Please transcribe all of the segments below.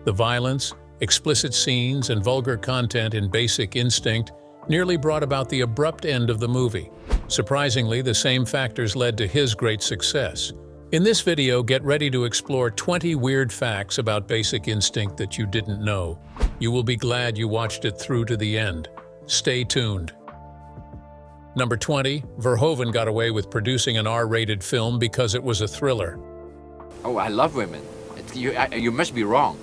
The violence, explicit scenes, and vulgar content in Basic Instinct nearly brought about the abrupt end of the movie. Surprisingly, the same factors led to his great success. In this video, get ready to explore 20 weird facts about Basic Instinct that you didn't know. You will be glad you watched it through to the end. Stay tuned. Number 20. Verhoeven got away with producing an R-rated film because it was a thriller. Oh, I love women. You must be wrong.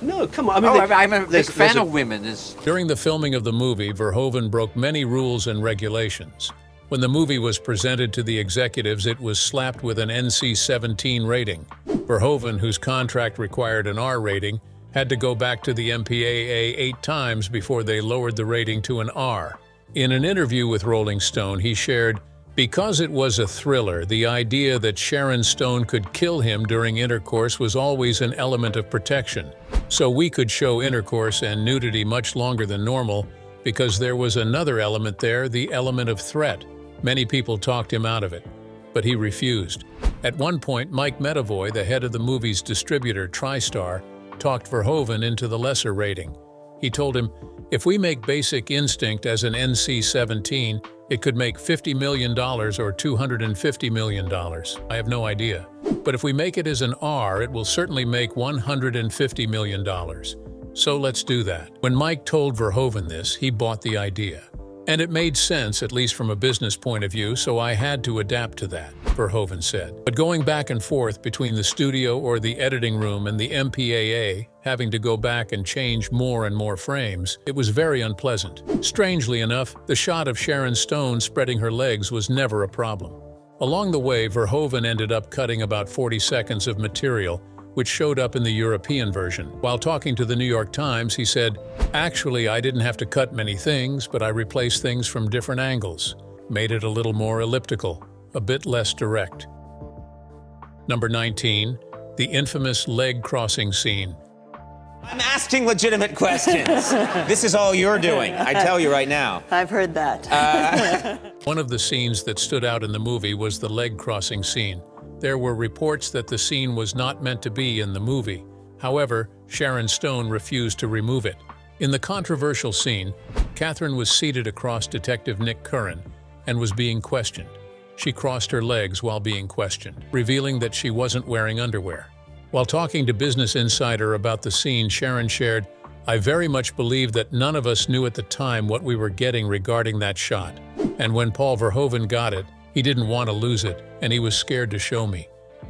No, come on. I mean, I'm a big fan of women. During the filming of the movie, Verhoeven broke many rules and regulations. When the movie was presented to the executives, it was slapped with an NC-17 rating. Verhoeven, whose contract required an R rating, had to go back to the MPAA 8 times before they lowered the rating to an R. In an interview with Rolling Stone, he shared, "Because it was a thriller, the idea that Sharon Stone could kill him during intercourse was always an element of protection. So we could show intercourse and nudity much longer than normal because there was another element there, the element of threat. Many people talked him out of it, but he refused." At one point, Mike Medavoy, the head of the movie's distributor, TriStar, talked Verhoeven into the lesser rating. He told him, "If we make Basic Instinct as an NC-17, it could make $50 million or $250 million. I have no idea. But if we make it as an R, it will certainly make $150 million. So let's do that." When Mike told Verhoeven this, he bought the idea. "And it made sense, at least from a business point of view, so I had to adapt to that," Verhoeven said. But going back and forth between the studio or the editing room and the MPAA, having to go back and change more and more frames, it was very unpleasant. Strangely enough, the shot of Sharon Stone spreading her legs was never a problem. Along the way, Verhoeven ended up cutting about 40 seconds of material, which showed up in the European version. While talking to the New York Times, he said, "Actually, I didn't have to cut many things, but I replaced things from different angles. Made it a little more elliptical, a bit less direct." Number 19. The infamous leg crossing scene. I'm asking legitimate questions. This is all you're doing, I tell you right now. I've heard that. One of the scenes that stood out in the movie was the leg crossing scene. There were reports that the scene was not meant to be in the movie. However, Sharon Stone refused to remove it. In the controversial scene, Catherine was seated across Detective Nick Curran and was being questioned. She crossed her legs while being questioned, revealing that she wasn't wearing underwear. While talking to Business Insider about the scene, Sharon shared, "I very much believe that none of us knew at the time what we were getting regarding that shot. And when Paul Verhoeven got it, he didn't want to lose it, and he was scared to show me.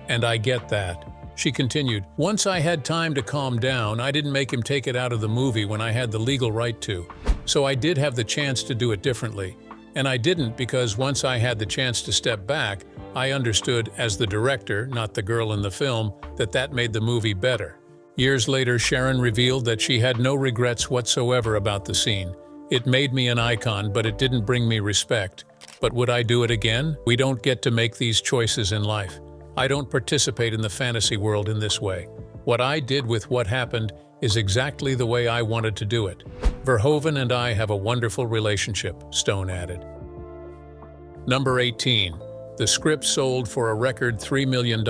And I get that." She continued, "Once I had time to calm down, I didn't make him take it out of the movie when I had the legal right to. So I did have the chance to do it differently. And I didn't because once I had the chance to step back, I understood, as the director, not the girl in the film, that made the movie better." Years later, Sharon revealed that she had no regrets whatsoever about the scene. "It made me an icon, but it didn't bring me respect. But would I do it again? We don't get to make these choices in life. I don't participate in the fantasy world in this way. What I did with what happened is exactly the way I wanted to do it. Verhoeven and I have a wonderful relationship," Stone added. Number 18. The script sold for a record $3 million.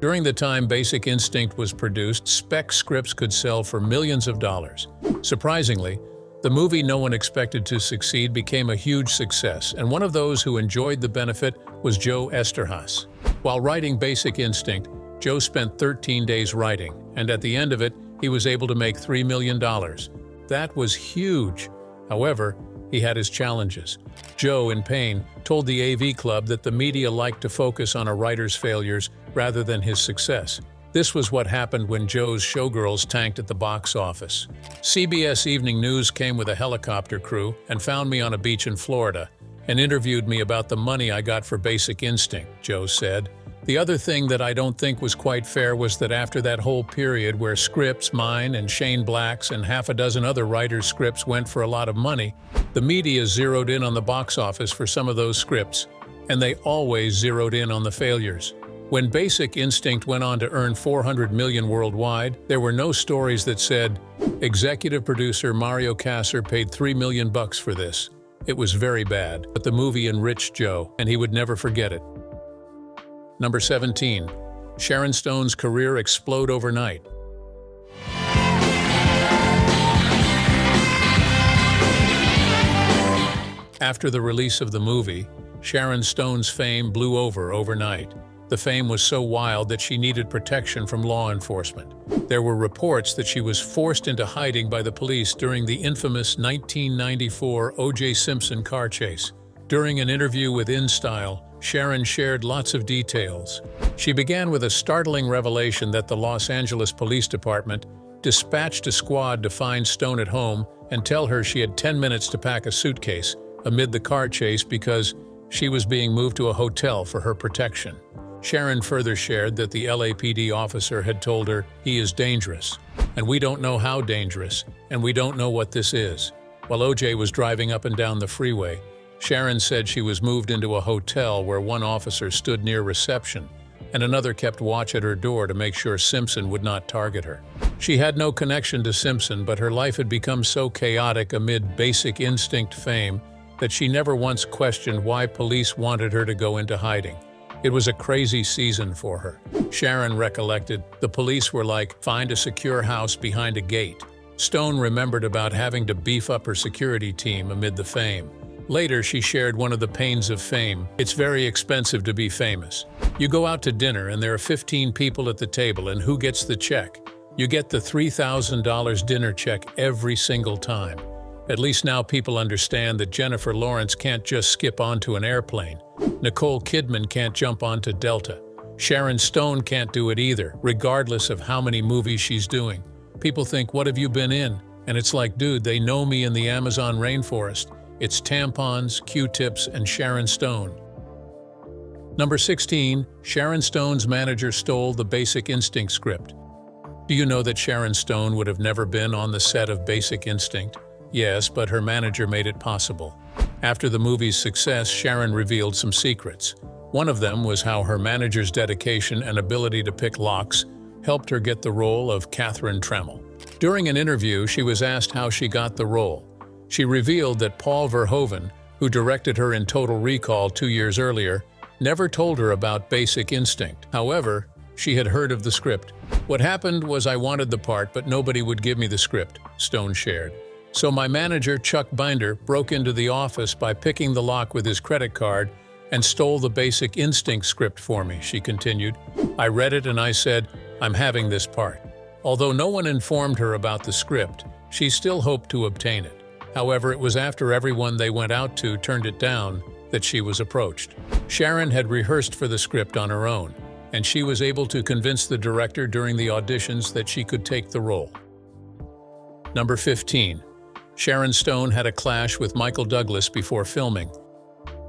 During the time Basic Instinct was produced, spec scripts could sell for millions of dollars. Surprisingly, the movie no one expected to succeed became a huge success, and one of those who enjoyed the benefit was Joe Eszterhas. While writing Basic Instinct, Joe spent 13 days writing, and at the end of it, he was able to make $3 million. That was huge. However, he had his challenges. Joe, in pain, told the AV Club that the media liked to focus on a writer's failures rather than his success. This was what happened when Joe's Showgirls tanked at the box office. CBS Evening News came with a helicopter crew and found me on a beach in Florida and interviewed me about the money I got for Basic Instinct, Joe said. The other thing that I don't think was quite fair was that after that whole period where scripts, mine and Shane Black's and half a dozen other writers' scripts went for a lot of money, the media zeroed in on the box office for some of those scripts, and they always zeroed in on the failures. When Basic Instinct went on to earn $400 million worldwide, there were no stories that said, "Executive producer Mario Kassar paid $3 million for this." It was very bad, but the movie enriched Joe, and he would never forget it. Number 17. Sharon Stone's career explode overnight. After the release of the movie, Sharon Stone's fame blew over overnight. The fame was so wild that she needed protection from law enforcement. There were reports that she was forced into hiding by the police during the infamous 1994 O.J. Simpson car chase. During an interview with InStyle, Sharon shared lots of details. She began with a startling revelation that the Los Angeles Police Department dispatched a squad to find Stone at home and tell her she had 10 minutes to pack a suitcase amid the car chase because she was being moved to a hotel for her protection. Sharon further shared that the LAPD officer had told her, "He is dangerous, and we don't know how dangerous, and we don't know what this is." While OJ was driving up and down the freeway, Sharon said she was moved into a hotel where one officer stood near reception and another kept watch at her door to make sure Simpson would not target her. She had no connection to Simpson, but her life had become so chaotic amid Basic Instinct fame that she never once questioned why police wanted her to go into hiding. It was a crazy season for her. Sharon recollected, "The police were like, find a secure house behind a gate." Stone remembered about having to beef up her security team amid the fame. Later, she shared one of the pains of fame. "It's very expensive to be famous. You go out to dinner and there are 15 people at the table, and who gets the check? You get the $3,000 dinner check every single time. At least now people understand that Jennifer Lawrence can't just skip onto an airplane. Nicole Kidman can't jump onto Delta. Sharon Stone can't do it either, regardless of how many movies she's doing. People think, what have you been in? And it's like, dude, they know me in the Amazon rainforest. It's tampons, Q-tips, and Sharon Stone." Number 16. Sharon Stone's manager stole the Basic Instinct script. Do you know that Sharon Stone would have never been on the set of Basic Instinct? Yes, but her manager made it possible. After the movie's success, Sharon revealed some secrets. One of them was how her manager's dedication and ability to pick locks helped her get the role of Catherine Tremmel. During an interview, she was asked how she got the role. She revealed that Paul Verhoeven, who directed her in Total Recall 2 years earlier, never told her about Basic Instinct. However, she had heard of the script. "What happened was I wanted the part, but nobody would give me the script," Stone shared. "So my manager, Chuck Binder, broke into the office by picking the lock with his credit card and stole the Basic Instinct script for me," she continued. "I read it and I said, I'm having this part." Although no one informed her about the script, she still hoped to obtain it. However, it was after everyone they went out to turned it down that she was approached. Sharon had rehearsed for the script on her own, and she was able to convince the director during the auditions that she could take the role. Number 15. Sharon Stone had a clash with Michael Douglas before filming.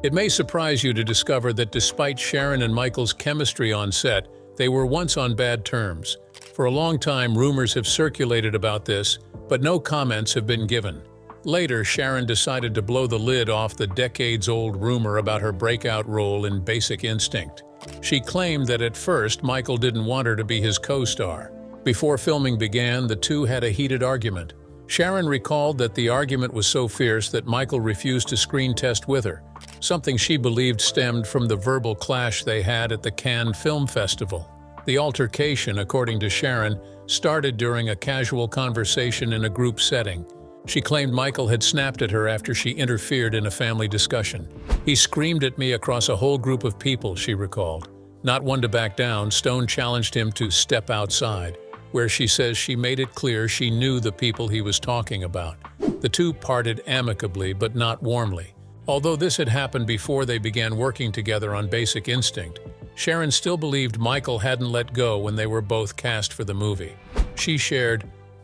It may surprise you to discover that despite Sharon and Michael's chemistry on set, they were once on bad terms. For a long time, rumors have circulated about this, but no comments have been given. Later, Sharon decided to blow the lid off the decades-old rumor about her breakout role in Basic Instinct. She claimed that at first, Michael didn't want her to be his co-star. Before filming began, the two had a heated argument. Sharon recalled that the argument was so fierce that Michael refused to screen test with her, something she believed stemmed from the verbal clash they had at the Cannes Film Festival. The altercation, according to Sharon, started during a casual conversation in a group setting. She claimed Michael had snapped at her after she interfered in a family discussion. "He screamed at me across a whole group of people," she recalled. Not one to back down, Stone challenged him to step outside, where she says she made it clear she knew the people he was talking about. The two parted amicably, but not warmly. Although this had happened before they began working together on Basic Instinct, Sharon still believed Michael hadn't let go when they were both cast for the movie. She shared,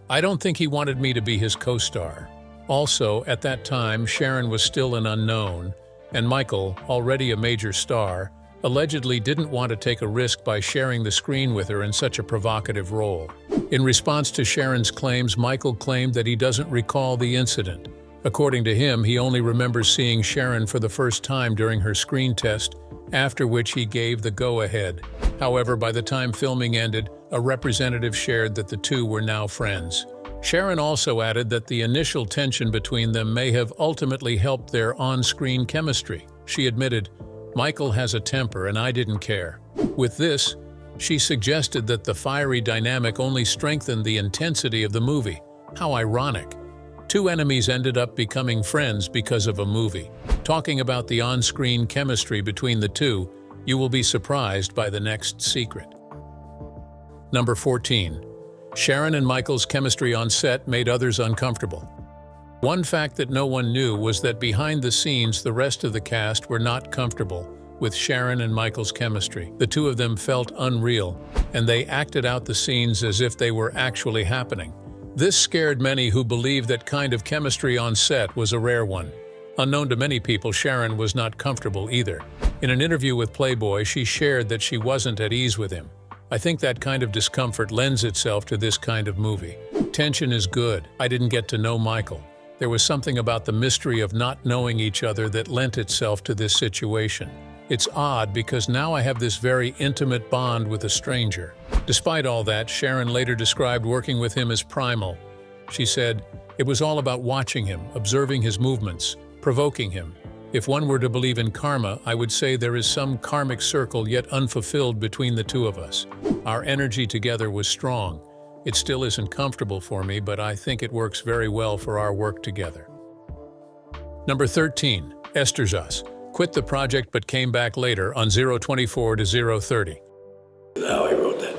"I don't think he wanted me to be his co-star." Also, at that time, Sharon was still an unknown, and Michael, already a major star, allegedly didn't want to take a risk by sharing the screen with her in such a provocative role. In response to Sharon's claims, Michael claimed that he doesn't recall the incident. According to him, he only remembers seeing Sharon for the first time during her screen test, after which he gave the go-ahead. However, by the time filming ended, a representative shared that the two were now friends. Sharon also added that the initial tension between them may have ultimately helped their on-screen chemistry. She admitted, "Michael has a temper and I didn't care." With this, she suggested that the fiery dynamic only strengthened the intensity of the movie. How ironic. Two enemies ended up becoming friends because of a movie. Talking about the on-screen chemistry between the two, you will be surprised by the next secret. Number 14. Sharon and Michael's chemistry on set made others uncomfortable. One fact that no one knew was that behind the scenes the rest of the cast were not comfortable with Sharon and Michael's chemistry. The two of them felt unreal, and they acted out the scenes as if they were actually happening. This scared many who believed that kind of chemistry on set was a rare one. Unknown to many people, Sharon was not comfortable either. In an interview with Playboy, she shared that she wasn't at ease with him. I think that kind of discomfort lends itself to this kind of movie. Tension is good. I didn't get to know Michael. There was something about the mystery of not knowing each other that lent itself to this situation. It's odd because now I have this very intimate bond with a stranger. Despite all that, Sharon later described working with him as primal. She said, "It was all about watching him, observing his movements, provoking him. If one were to believe in karma, I would say there is some karmic circle yet unfulfilled between the two of us. Our energy together was strong. It still isn't comfortable for me, but I think it works very well for our work together." Number 13. Esterhazy quit the project but came back later on 024 to 030. How I wrote that.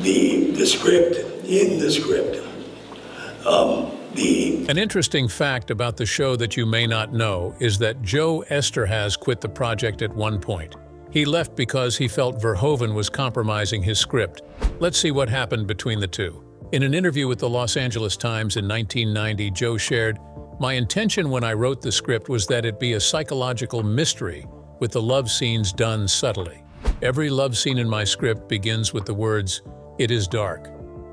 The script, in the script, An interesting fact about the show that you may not know is that Joe Esterhazy quit the project at one point. He left because he felt Verhoeven was compromising his script. Let's see what happened between the two. In an interview with the Los Angeles Times in 1990, Joe shared, "My intention when I wrote the script was that it be a psychological mystery with the love scenes done subtly. Every love scene in my script begins with the words, 'It is dark.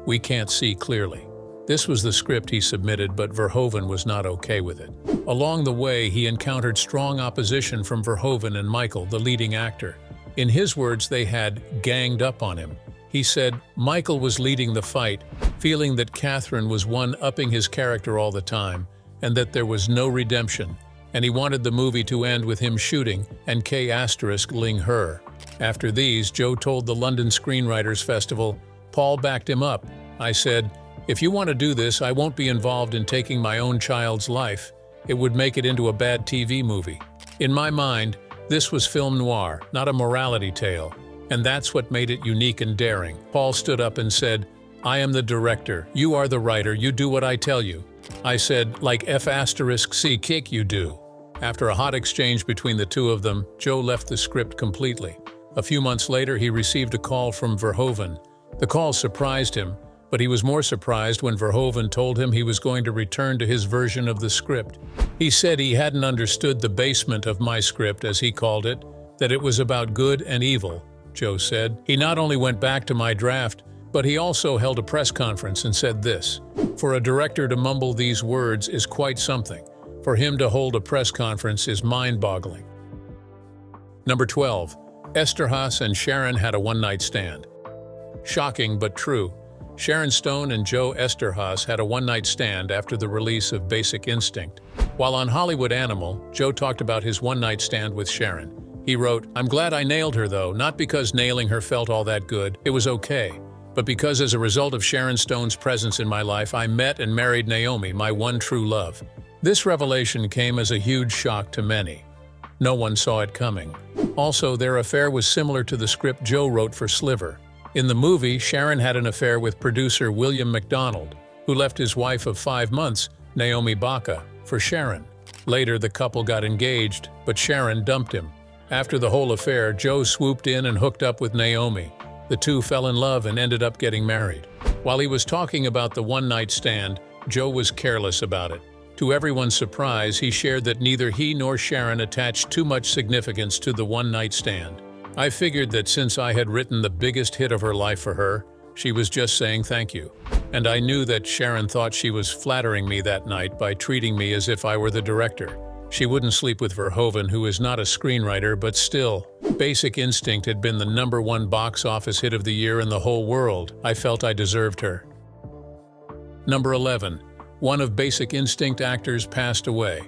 We can't see clearly.' This was the script he submitted, but Verhoeven was not okay with it. Along the way, he encountered strong opposition from Verhoeven and Michael, the leading actor. In his words, they had ganged up on him. He said Michael was leading the fight, feeling that Catherine was one-upping his character all the time, and that there was no redemption, and he wanted the movie to end with him shooting and K***ing her. After these, Joe told the London Screenwriters Festival, "Paul backed him up. I said, if you want to do this, I won't be involved in taking my own child's life. It would make it into a bad TV movie. In my mind, this was film noir, not a morality tale, and that's what made it unique and daring." Paul stood up and said, "I am the director, you are the writer, you do what I tell you." I said, "Like F***C kick you do." After a hot exchange between the two of them, Joe left the script completely. A few months later, he received a call from Verhoeven. The call surprised him, but he was more surprised when Verhoeven told him he was going to return to his version of the script. He said he hadn't understood the basement of my script, as he called it, that it was about good and evil, Joe said. He not only went back to my draft, but he also held a press conference and said this, "For a director to mumble these words is quite something. For him to hold a press conference is mind-boggling." Number 12. Esterhazy and Sharon had a one-night stand. Shocking but true. Sharon Stone and Joe Esterhazy had a one-night stand after the release of Basic Instinct. While on Hollywood Animal, Joe talked about his one-night stand with Sharon. He wrote, "I'm glad I nailed her though, not because nailing her felt all that good, it was okay, but because as a result of Sharon Stone's presence in my life, I met and married Naomi, my one true love." This revelation came as a huge shock to many. No one saw it coming. Also, their affair was similar to the script Joe wrote for Sliver. In the movie, Sharon had an affair with producer William McDonald, who left his wife of 5 months, Naomi Baca, for Sharon. Later, the couple got engaged, but Sharon dumped him. After the whole affair, Joe swooped in and hooked up with Naomi. The two fell in love and ended up getting married. While he was talking about the one-night stand, Joe was careless about it. To everyone's surprise, he shared that neither he nor Sharon attached too much significance to the one-night stand. I figured that since I had written the biggest hit of her life for her, she was just saying thank you. And I knew that Sharon thought she was flattering me that night by treating me as if I were the director. She wouldn't sleep with Verhoeven, who is not a screenwriter, but still. Basic Instinct had been the #1 box office hit of the year in the whole world. I felt I deserved her. Number 11. One of Basic Instinct actors passed away.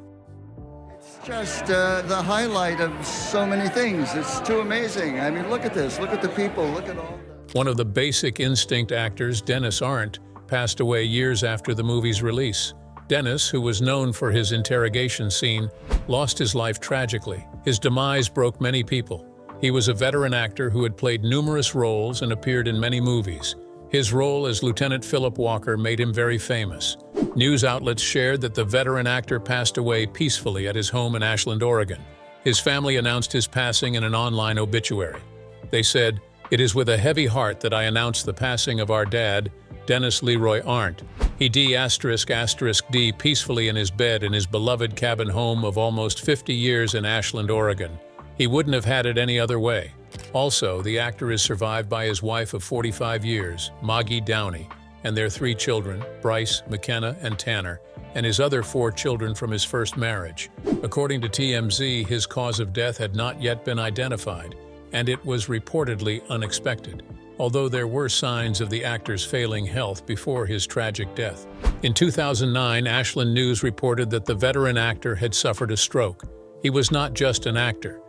Just the highlight of so many things. It's too amazing. I mean, look at this. Look at the people. Look at all. One of the Basic Instinct actors, Dennis Arndt, passed away years after the movie's release. Dennis, who was known for his interrogation scene, lost his life tragically. His demise broke many people. He was a veteran actor who had played numerous roles and appeared in many movies. His role as Lieutenant Philip Walker made him very famous. News outlets shared that the veteran actor passed away peacefully at his home in Ashland, Oregon. His family announced his passing in an online obituary. They said, "It is with a heavy heart that I announce the passing of our dad, Dennis Leroy Arndt. He D***D peacefully in his bed in his beloved cabin home of almost 50 years in Ashland, Oregon. He wouldn't have had it any other way." Also, the actor is survived by his wife of 45 years, Maggie Downey, and their 3 children, Bryce, McKenna, and Tanner, and his other 4 children from his first marriage. According to TMZ, his cause of death had not yet been identified, and it was reportedly unexpected, although there were signs of the actor's failing health before his tragic death. In 2009, Ashland News reported that the veteran actor had suffered a stroke. He was not just an actor.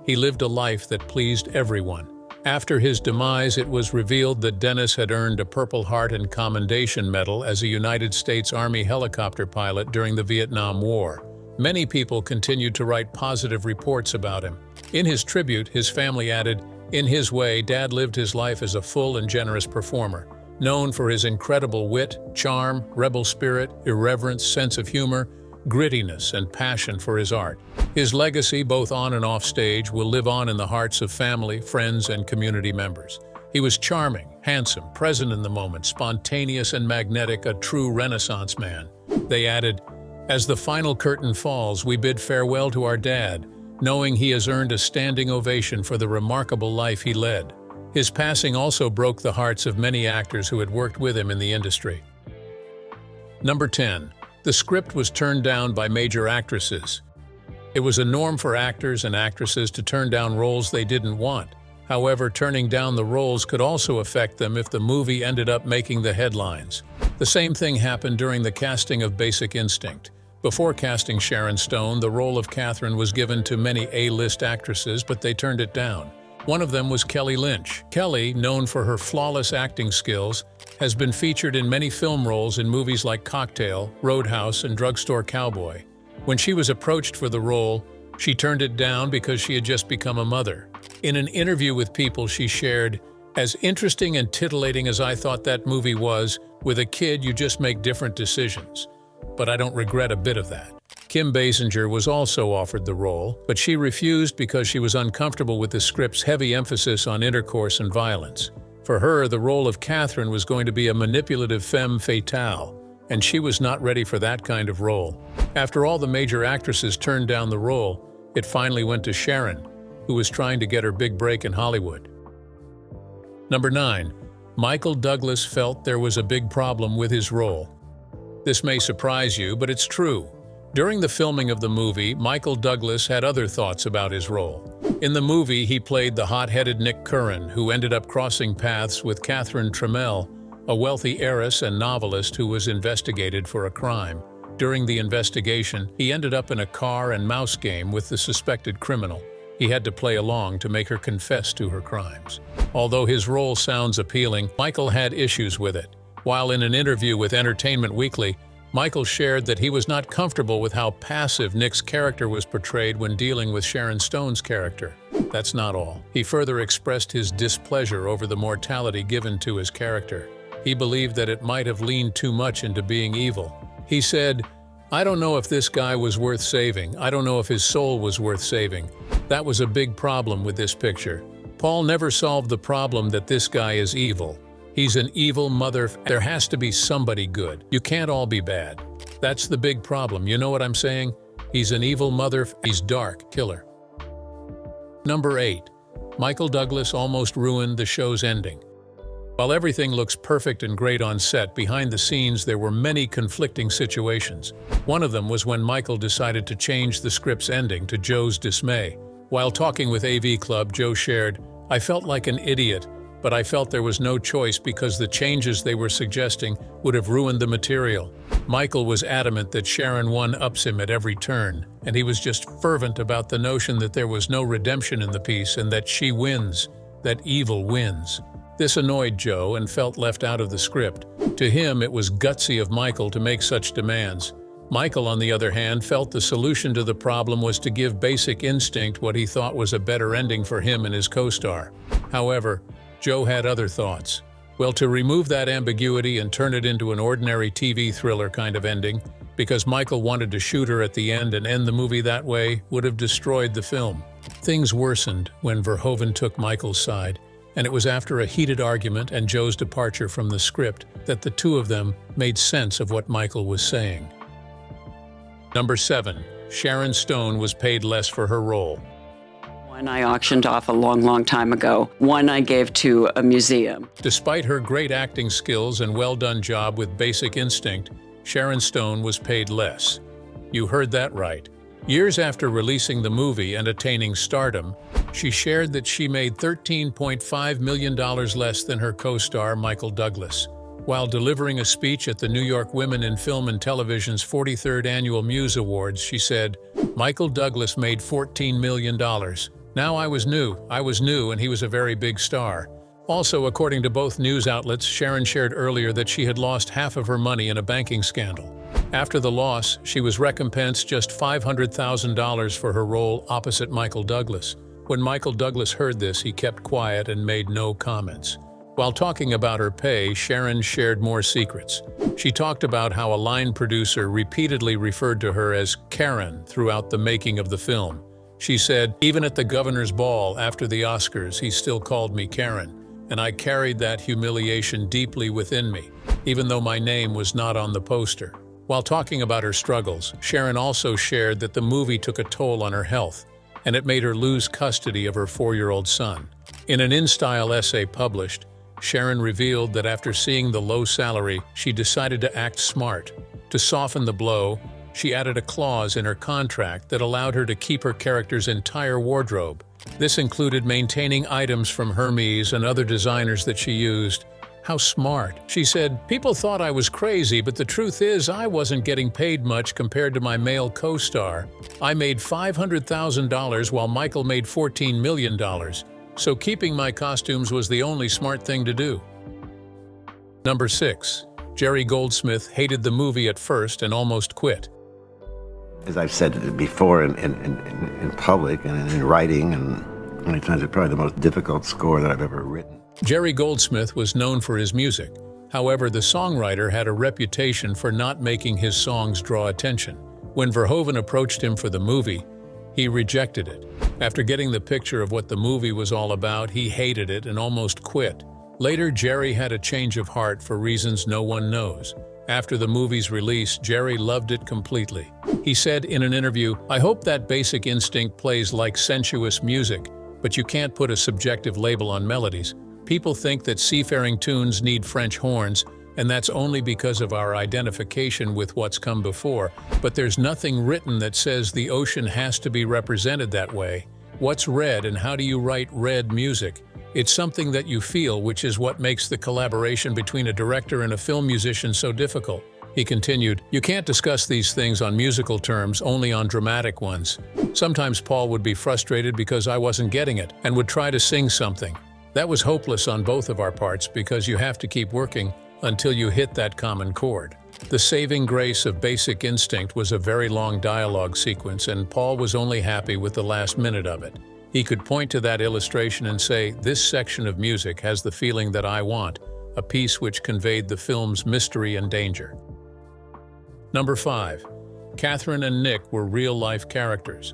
He lived a life that pleased everyone. After his demise, it was revealed that Dennis had earned a Purple Heart and Commendation Medal as a United States Army helicopter pilot during the Vietnam War. Many people continued to write positive reports about him. In his tribute, his family added, "In his way, Dad lived his life as a full and generous performer, known for his incredible wit, charm, rebel spirit, irreverence, sense of humor, grittiness, and passion for his art. His legacy, both on and off stage, will live on in the hearts of family, friends, and community members. He was charming, handsome, present in the moment, spontaneous and magnetic, a true Renaissance man." They added, "As the final curtain falls, we bid farewell to our dad, knowing he has earned a standing ovation for the remarkable life he led." His passing also broke the hearts of many actors who had worked with him in the industry. Number 10. The script was turned down by major actresses. It was a norm for actors and actresses to turn down roles they didn't want. However, turning down the roles could also affect them if the movie ended up making the headlines. The same thing happened during the casting of Basic Instinct. Before casting Sharon Stone, the role of Catherine was given to many A-list actresses, but they turned it down. One of them was Kelly Lynch. Kelly, known for her flawless acting skills, has been featured in many film roles in movies like Cocktail, Roadhouse, and Drugstore Cowboy. When she was approached for the role, she turned it down because she had just become a mother. In an interview with People, she shared, "As interesting and titillating as I thought that movie was, with a kid you just make different decisions. But I don't regret a bit of that." Kim Basinger was also offered the role, but she refused because she was uncomfortable with the script's heavy emphasis on intercourse and violence. For her, the role of Catherine was going to be a manipulative femme fatale, and she was not ready for that kind of role. After all the major actresses turned down the role, it finally went to Sharon, who was trying to get her big break in Hollywood. Number 9. Michael Douglas felt there was a big problem with his role. This may surprise you, but it's true. During the filming of the movie, Michael Douglas had other thoughts about his role. In the movie, he played the hot-headed Nick Curran, who ended up crossing paths with Catherine Trammell, a wealthy heiress and novelist who was investigated for a crime. During the investigation, he ended up in a car and mouse game with the suspected criminal. He had to play along to make her confess to her crimes. Although his role sounds appealing, Michael had issues with it. While in an interview with Entertainment Weekly, Michael shared that he was not comfortable with how passive Nick's character was portrayed when dealing with Sharon Stone's character. That's not all. He further expressed his displeasure over the mortality given to his character. He believed that it might have leaned too much into being evil. He said, "I don't know if this guy was worth saving. I don't know if his soul was worth saving. That was a big problem with this picture. Paul never solved the problem that this guy is evil. He's an evil mother. There has to be somebody good. You can't all be bad. That's the big problem. You know what I'm saying? He's an evil mother. He's dark. Killer." Number 8. Michael Douglas almost ruined the show's ending. While everything looks perfect and great on set, behind the scenes there were many conflicting situations. One of them was when Michael decided to change the script's ending to Joe's dismay. While talking with AV Club, Joe shared, "I felt like an idiot, but I felt there was no choice because the changes they were suggesting would have ruined the material." Michael was adamant that Sharon one-ups him at every turn, and he was just fervent about the notion that there was no redemption in the piece and that she wins, that evil wins. This annoyed Joe and felt left out of the script. To him, it was gutsy of Michael to make such demands. Michael, on the other hand, felt the solution to the problem was to give Basic Instinct what he thought was a better ending for him and his co-star. However, Joe had other thoughts. Well, to remove that ambiguity and turn it into an ordinary TV thriller kind of ending, because Michael wanted to shoot her at the end and end the movie that way, would have destroyed the film. Things worsened when Verhoeven took Michael's side, and it was after a heated argument and Joe's departure from the script that the two of them made sense of what Michael was saying. Number 7. Sharon Stone was paid less for her role. One I auctioned off a long, long time ago. One I gave to a museum. Despite her great acting skills and well-done job with Basic Instinct, Sharon Stone was paid less. You heard that right. Years after releasing the movie and attaining stardom, she shared that she made $13.5 million less than her co-star Michael Douglas. While delivering a speech at the New York Women in Film and Television's 43rd Annual Muse Awards, she said, "Michael Douglas made $14 million. Now I was new, and he was a very big star." Also, according to both news outlets, Sharon shared earlier that she had lost half of her money in a banking scandal. After the loss, she was recompensed just $500,000 for her role opposite Michael Douglas. When Michael Douglas heard this, he kept quiet and made no comments. While talking about her pay, Sharon shared more secrets. She talked about how a line producer repeatedly referred to her as Karen throughout the making of the film. She said, "Even at the governor's ball after the Oscars, he still called me Karen, and I carried that humiliation deeply within me, even though my name was not on the poster." While talking about her struggles, Sharon also shared that the movie took a toll on her health, and it made her lose custody of her 4-year-old son. In an InStyle essay published, Sharon revealed that after seeing the low salary, she decided to act smart. To soften the blow, she added a clause in her contract that allowed her to keep her character's entire wardrobe. This included maintaining items from Hermes and other designers that she used. How smart. She said, "People thought I was crazy, but the truth is I wasn't getting paid much compared to my male co-star. I made $500,000 while Michael made $14 million. So keeping my costumes was the only smart thing to do." Number 6. Jerry Goldsmith hated the movie at first and almost quit. As I've said before in public and in writing, and many times, it's probably the most difficult score that I've ever written. Jerry Goldsmith was known for his music. However, the songwriter had a reputation for not making his songs draw attention. When Verhoeven approached him for the movie, he rejected it. After getting the picture of what the movie was all about, he hated it and almost quit. Later, Jerry had a change of heart for reasons no one knows. After the movie's release, Jerry loved it completely. He said in an interview, "I hope that Basic Instinct plays like sensuous music, but you can't put a subjective label on melodies. People think that seafaring tunes need French horns, and that's only because of our identification with what's come before. But there's nothing written that says the ocean has to be represented that way. What's red and how do you write red music? It's something that you feel, which is what makes the collaboration between a director and a film musician so difficult." He continued, "You can't discuss these things on musical terms, only on dramatic ones. Sometimes Paul would be frustrated because I wasn't getting it and would try to sing something. That was hopeless on both of our parts because you have to keep working until you hit that common chord." The saving grace of Basic Instinct was a very long dialogue sequence, and Paul was only happy with the last minute of it. He could point to that illustration and say, "This section of music has the feeling that I want," a piece which conveyed the film's mystery and danger. Number 5. Catherine and Nick were real-life characters.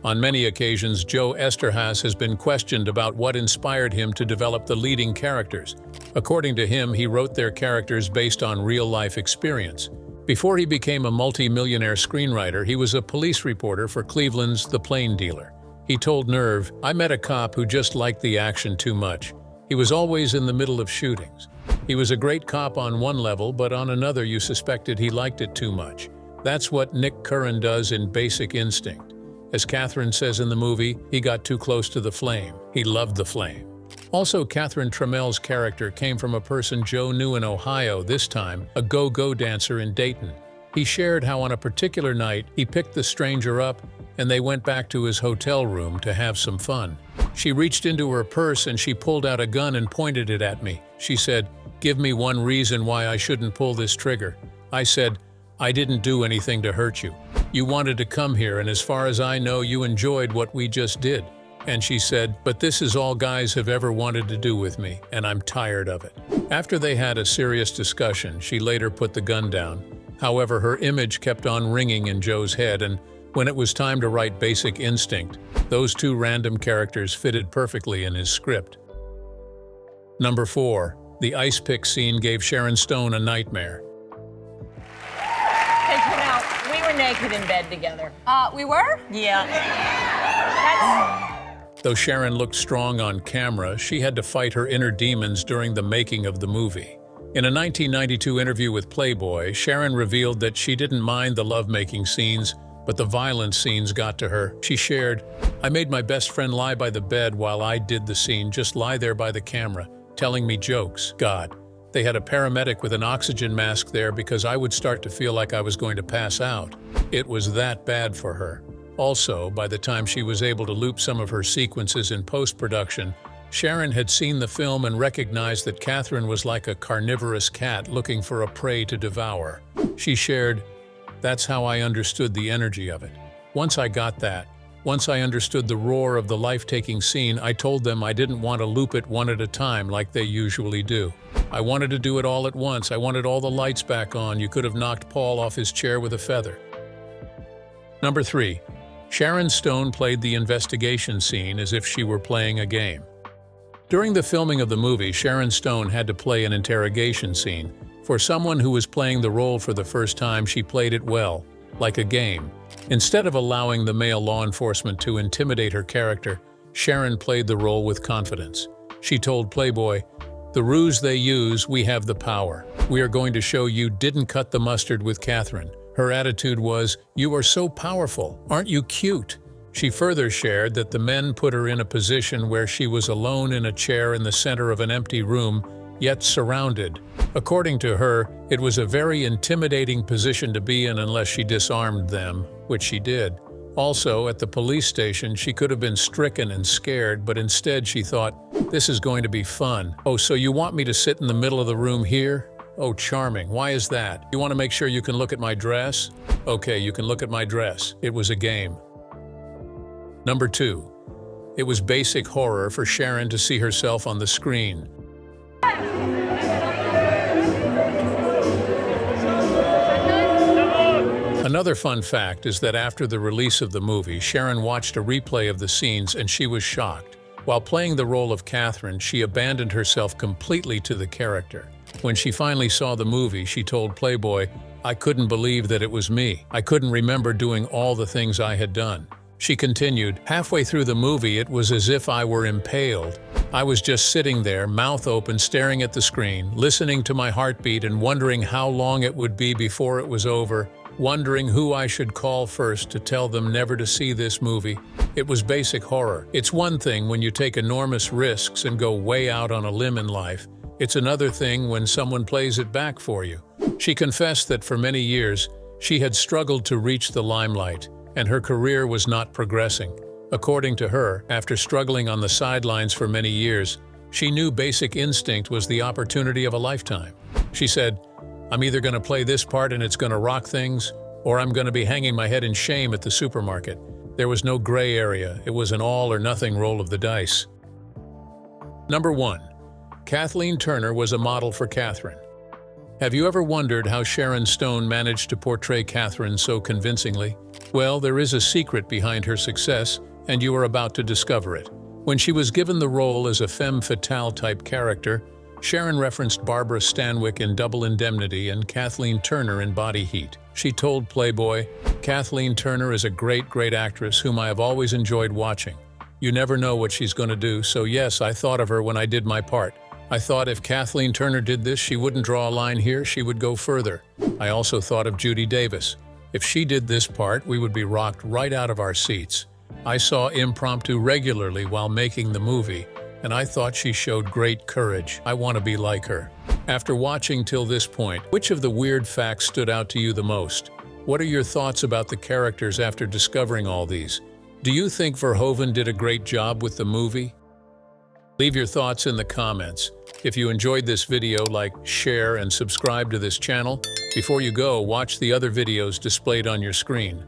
On many occasions, Joe Esterhazy has been questioned about what inspired him to develop the leading characters. According to him, he wrote their characters based on real-life experience. Before he became a multi-millionaire screenwriter, he was a police reporter for Cleveland's The Plain Dealer. He told Nerve, "I met a cop who just liked the action too much. He was always in the middle of shootings. He was a great cop on one level, but on another you suspected he liked it too much. That's what Nick Curran does in Basic Instinct. As Catherine says in the movie, he got too close to the flame. He loved the flame." Also, Catherine Trammell's character came from a person Joe knew in Ohio, this time a go-go dancer in Dayton. He shared how on a particular night he picked the stranger up and they went back to his hotel room to have some fun. "She reached into her purse and she pulled out a gun and pointed it at me. She said, 'Give me one reason why I shouldn't pull this trigger.' I said, I didn't do anything to hurt you. You wanted to come here, and as far as I know, you enjoyed what we just did. And she said, but this is all guys have ever wanted to do with me, and I'm tired of it. After they had a serious discussion, she later put the gun down. However, her image kept on ringing in Joe's head, and when it was time to write Basic Instinct, those two random characters fitted perfectly in his script. Number 4. The ice pick scene gave Sharon Stone a nightmare. Hey, you know, we were naked in bed together. We were? Yeah. Though Sharon looked strong on camera, she had to fight her inner demons during the making of the movie. In a 1992 interview with Playboy, Sharon revealed that she didn't mind the lovemaking scenes, but the violence scenes got to her. She shared, I made my best friend lie by the bed while I did the scene, just lie there by the camera, telling me jokes. God, they had a paramedic with an oxygen mask there because I would start to feel like I was going to pass out. It was that bad for her. Also, by the time she was able to loop some of her sequences in post-production, Sharon had seen the film and recognized that Catherine was like a carnivorous cat looking for a prey to devour. She shared, that's how I understood the energy of it. Once I got that, once I understood the roar of the life-taking scene, I told them I didn't want to loop it one at a time like they usually do. I wanted to do it all at once. I wanted all the lights back on. You could have knocked Paul off his chair with a feather. Number 3. Sharon Stone played the investigation scene as if she were playing a game. During the filming of the movie, Sharon Stone had to play an interrogation scene. For someone who was playing the role for the first time, she played it well, like a game. Instead of allowing the male law enforcement to intimidate her character, Sharon played the role with confidence. She told Playboy, the ruse they use, we have the power. We are going to show you didn't cut the mustard with Catherine. Her attitude was, you are so powerful, aren't you cute? She further shared that the men put her in a position where she was alone in a chair in the center of an empty room, yet surrounded. According to her, it was a very intimidating position to be in unless she disarmed them, which she did. Also, at the police station, she could have been stricken and scared, but instead she thought, this is going to be fun. Oh, so you want me to sit in the middle of the room here? Oh, charming. Why is that? You want to make sure you can look at my dress? Okay, you can look at my dress. It was a game. Number 2. It was basic horror for Sharon to see herself on the screen. Another fun fact is that after the release of the movie, Sharon watched a replay of the scenes and she was shocked. While playing the role of Catherine, she abandoned herself completely to the character. When she finally saw the movie, she told Playboy, I couldn't believe that it was me. I couldn't remember doing all the things I had done. She continued, halfway through the movie, it was as if I were impaled. I was just sitting there, mouth open, staring at the screen, listening to my heartbeat and wondering how long it would be before it was over, wondering who I should call first to tell them never to see this movie. It was basic horror. It's one thing when you take enormous risks and go way out on a limb in life. It's another thing when someone plays it back for you. She confessed that for many years, she had struggled to reach the limelight, and her career was not progressing. According to her, after struggling on the sidelines for many years, she knew Basic Instinct was the opportunity of a lifetime. She said, I'm either going to play this part and it's going to rock things, or I'm going to be hanging my head in shame at the supermarket. There was no gray area. It was an all-or-nothing roll of the dice. Number 1. Kathleen Turner was a model for Catherine. Have you ever wondered how Sharon Stone managed to portray Catherine so convincingly? Well, there is a secret behind her success, and you are about to discover it. When she was given the role as a femme fatale type character, Sharon referenced Barbara Stanwyck in Double Indemnity and Kathleen Turner in Body Heat. She told Playboy, Kathleen Turner is a great actress whom I have always enjoyed watching. You never know what she's going to do, so yes, I thought of her when I did my part. I thought if Kathleen Turner did this, she wouldn't draw a line here, she would go further. I also thought of Judy Davis. If she did this part, we would be rocked right out of our seats. I saw impromptu regularly while making the movie, and I thought she showed great courage. I want to be like her. After watching till this point, which of the weird facts stood out to you the most? What are your thoughts about the characters after discovering all these? Do you think Verhoeven did a great job with the movie? Leave your thoughts in the comments. If you enjoyed this video, like, share, and subscribe to this channel. Before you go, watch the other videos displayed on your screen.